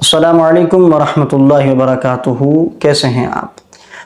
अस्सलाम वालेकुम वरहमतुल्लाहि वबरकातुहू। कैसे हैं आप?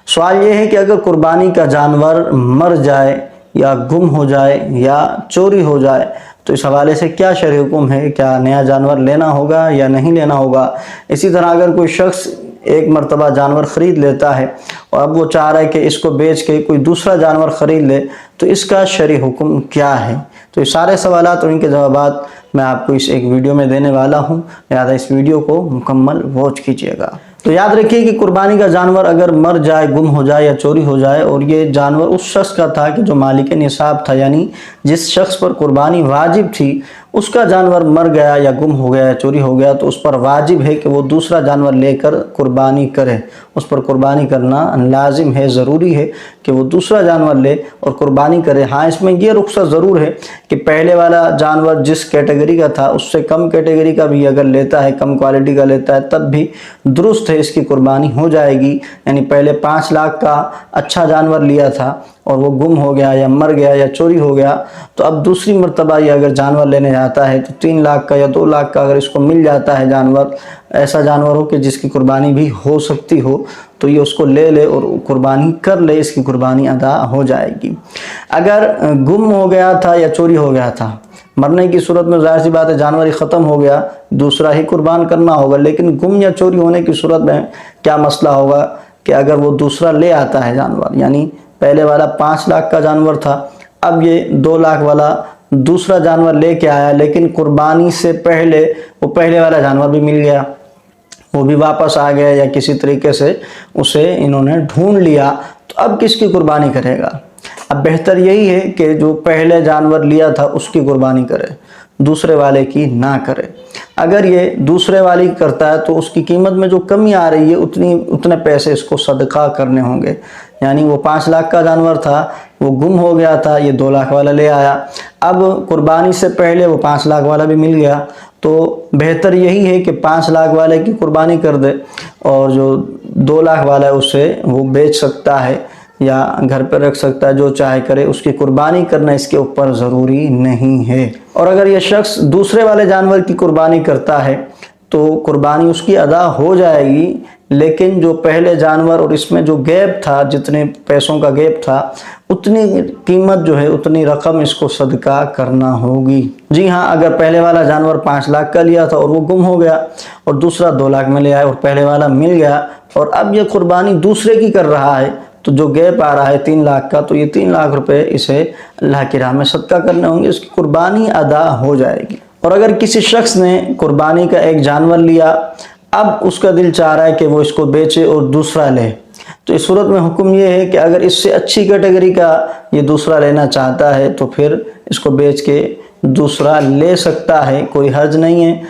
सवाल ये है कि अगर कुर्बानी का जानवर मर जाए या गुम हो जाए या चोरी हो जाए तो इस हवाले से क्या शरई हुक्म है? क्या नया जानवर लेना होगा या नहीं लेना होगा? इसी तरह अगर कोई शख्स एक मरतबा जानवर ख़रीद लेता है और अब वो चाह रहा है कि इसको बेच के कोई दूसरा जानवर ख़रीद ले तो इसका शरई हुक्म क्या है? तो ये सारे सवालात और इनके जवाबात मैं आपको इस एक वीडियो में देने वाला हूँ, लिहाजा इस वीडियो को मुकम्मल वॉच कीजिएगा। तो याद रखिए कि कुर्बानी का जानवर अगर मर जाए, गुम हो जाए या चोरी हो जाए और ये जानवर उस शख्स का था कि जो मालिक निसाब था, यानी जिस शख्स पर कुर्बानी वाजिब थी, उसका जानवर मर गया या गुम हो गया या चोरी हो गया तो उस पर वाजिब है कि वो दूसरा जानवर लेकर कुर्बानी करे। उस पर कुर्बानी करना लाजिम है, ज़रूरी है कि वो दूसरा जानवर ले और कुर्बानी करे। हाँ, इसमें ये रुख्सत ज़रूर है कि पहले वाला जानवर जिस कैटेगरी का था उससे कम कैटेगरी का भी अगर लेता है, कम क्वालिटी का लेता है, तब भी दुरुस्त है, इसकी कुर्बानी हो जाएगी। यानी पहले 5 लाख का अच्छा जानवर लिया था और वो गुम हो गया या मर गया या चोरी हो गया तो अब दूसरी मर्तबा ये अगर जानवर लेने जाता है तो 3 लाख का या 2 लाख का अगर इसको मिल जाता है जानवर, ऐसा जानवर हो कि जिसकी कुर्बानी भी हो सकती हो, तो ये उसको ले ले और कुर्बानी कर ले, इसकी कुर्बानी अदा हो जाएगी। अगर गुम हो गया था या चोरी हो गया था, मरने की सूरत में ज़ाहिर सी बात है जानवर ही ख़त्म हो गया, दूसरा ही कुर्बान करना होगा। लेकिन गुम या चोरी होने की सूरत में क्या मसला होगा कि अगर वो दूसरा ले आता है जानवर, यानी पहले वाला 5 लाख का जानवर था, अब ये 2 लाख वाला दूसरा जानवर लेके आया, लेकिन कुर्बानी से पहले वो पहले वाला जानवर भी मिल गया, वो भी वापस आ गया या किसी तरीके से उसे इन्होंने ढूंढ लिया, तो अब किसकी कुर्बानी करेगा? अब बेहतर यही है कि जो पहले जानवर लिया था उसकी कुर्बानी करे, दूसरे वाले की ना करे। अगर ये दूसरे वाली करता है तो उसकी कीमत में जो कमी आ रही है उतने पैसे इसको सदका करने होंगे। यानी वो 5 लाख का जानवर था, वो गुम हो गया था, ये 2 लाख वाला ले आया, अब कुर्बानी से पहले वो 5 लाख वाला भी मिल गया, तो बेहतर यही है कि 5 लाख वाले की कुर्बानी कर दे और जो 2 लाख वाला है उसे वो बेच सकता है या घर पर रख सकता है, जो चाहे करे। उसकी कुर्बानी करना इसके ऊपर ज़रूरी नहीं है। और अगर ये शख्स दूसरे वाले जानवर की कुर्बानी करता है तो कुर्बानी उसकी अदा हो जाएगी, लेकिन जो पहले जानवर और इसमें जो गैप था, जितने पैसों का गैप था, उतनी कीमत जो है, उतनी रकम इसको सदका करना होगी। जी हाँ, अगर पहले वाला जानवर 5 लाख का लिया था और वो गुम हो गया और दूसरा 2 लाख में ले आया और पहले वाला मिल गया और अब ये कुर्बानी दूसरे की कर रहा है, तो जो गैप आ रहा है 3 लाख का, तो ये 3 लाख रुपए इसे अल्लाह की राह में सदका करने होंगे, इसकी कुर्बानी अदा हो जाएगी। और अगर किसी शख्स ने कुर्बानी का एक जानवर लिया, अब उसका दिल चाह रहा है कि वो इसको बेचे और दूसरा ले, तो इस सूरत में हुक्म ये है कि अगर इससे अच्छी कैटेगरी का ये दूसरा लेना चाहता है तो फिर इसको बेच के दूसरा ले सकता है, कोई हर्ज नहीं है,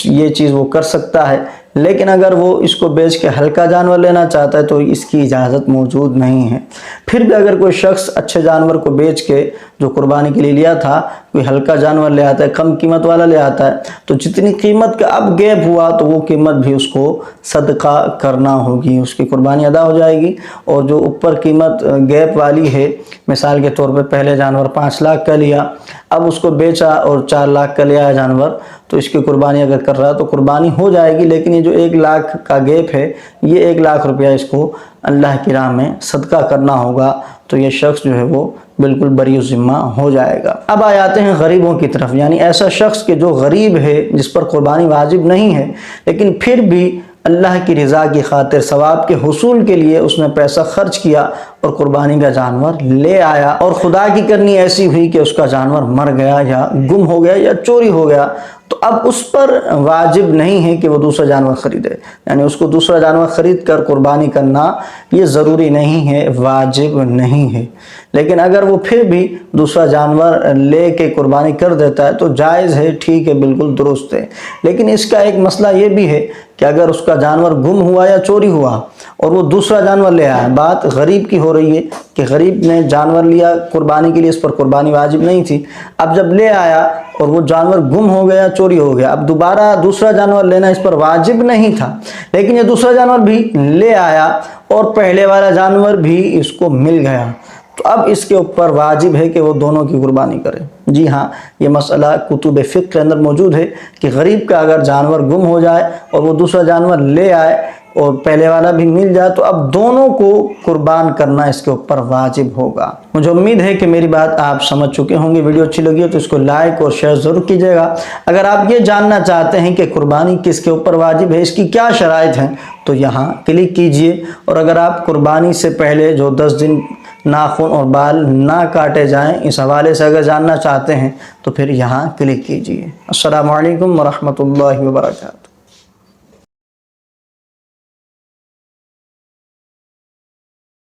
ये चीज़ वो कर सकता है। लेकिन अगर वो इसको बेच के हल्का जानवर लेना चाहता है तो इसकी इजाज़त मौजूद नहीं है। फिर भी अगर कोई शख्स अच्छे जानवर को बेच के जो कुर्बानी के लिए लिया था, कोई हल्का जानवर ले आता है, कम कीमत वाला ले आता है, तो जितनी कीमत का अब गैप हुआ तो वो कीमत भी उसको सदका करना होगी, उसकी कुर्बानी अदा हो जाएगी। और जो ऊपर कीमत गैप वाली है, मिसाल के तौर पे पहले जानवर 5 लाख का लिया, अब उसको बेचा और 4 लाख का ले आया जानवर, तो इसकी कुर्बानी अगर कर रहा तो कुर्बानी हो जाएगी। लेकिन ये जो 1 लाख का गैप है, ये 1 लाख रुपया इसको अल्लाह की राह में सदका करना होगा, तो ये शख्स जो है वो बिल्कुल बरी ज़िम्मा हो जाएगा। अब आ जाते हैं गरीबों की तरफ, यानी ऐसा शख्स के जो गरीब है, जिस पर कुर्बानी वाजिब नहीं है, लेकिन फिर भी अल्लाह की रज़ा की खातिर सवाब के हुसूल के लिए उसने पैसा खर्च किया और कुर्बानी का जानवर ले आया और खुदा की करनी ऐसी हुई कि उसका जानवर मर गया या गुम हो गया या चोरी हो गया, तो अब उस पर वाजिब नहीं है कि वो दूसरा जानवर ख़रीदे। यानी उसको दूसरा जानवर ख़रीद कर कुर्बानी करना ये ज़रूरी नहीं है, वाजिब नहीं है। लेकिन अगर वो फिर भी दूसरा जानवर ले के कुर्बानी कर देता है तो जायज़ है, ठीक है, बिल्कुल दुरुस्त है। लेकिन इसका एक मसला ये भी है कि अगर उसका जानवर गुम हुआ या चोरी हुआ और वो दूसरा जानवर ले आया, बात गरीब की हो रही है कि गरीब ने जानवर लिया कुर्बानी के लिए, इस पर कुर्बानी वाजिब नहीं थी, अब जब ले आया और वो जानवर गुम हो गया, चोरी हो गया, अब दोबारा दूसरा जानवर लेना इस पर वाजिब नहीं था, लेकिन ये दूसरा जानवर भी ले आया और पहले वाला जानवर भी इसको मिल गया, तो अब इसके ऊपर वाजिब है कि वो दोनों की कुर्बानी करे। جی ہاں، یہ مسئلہ کتب فقہ کے اندر موجود ہے کہ غریب کا اگر جانور گم ہو جائے اور وہ دوسرا جانور لے آئے اور پہلے والا بھی مل جائے تو اب دونوں کو قربان کرنا اس کے اوپر واجب ہوگا۔ مجھے امید ہے کہ میری بات آپ سمجھ چکے ہوں گے۔ ویڈیو اچھی لگی ہے تو اس کو لائک اور شیئر ضرور کیجیے گا۔ اگر آپ یہ جاننا چاہتے ہیں کہ قربانی کس کے اوپر واجب ہے، اس کی کیا شرائط ہیں، تو یہاں کلک کیجئے۔ اور اگر آپ قربانی سے پہلے جو 10 دن ناخن اور بال نہ کاٹے جائیں، اس حوالے سے اگر جاننا چاہتے ہیں تو پھر یہاں کلک کیجئے۔ السلام علیکم ورحمۃ اللہ وبرکاتہ۔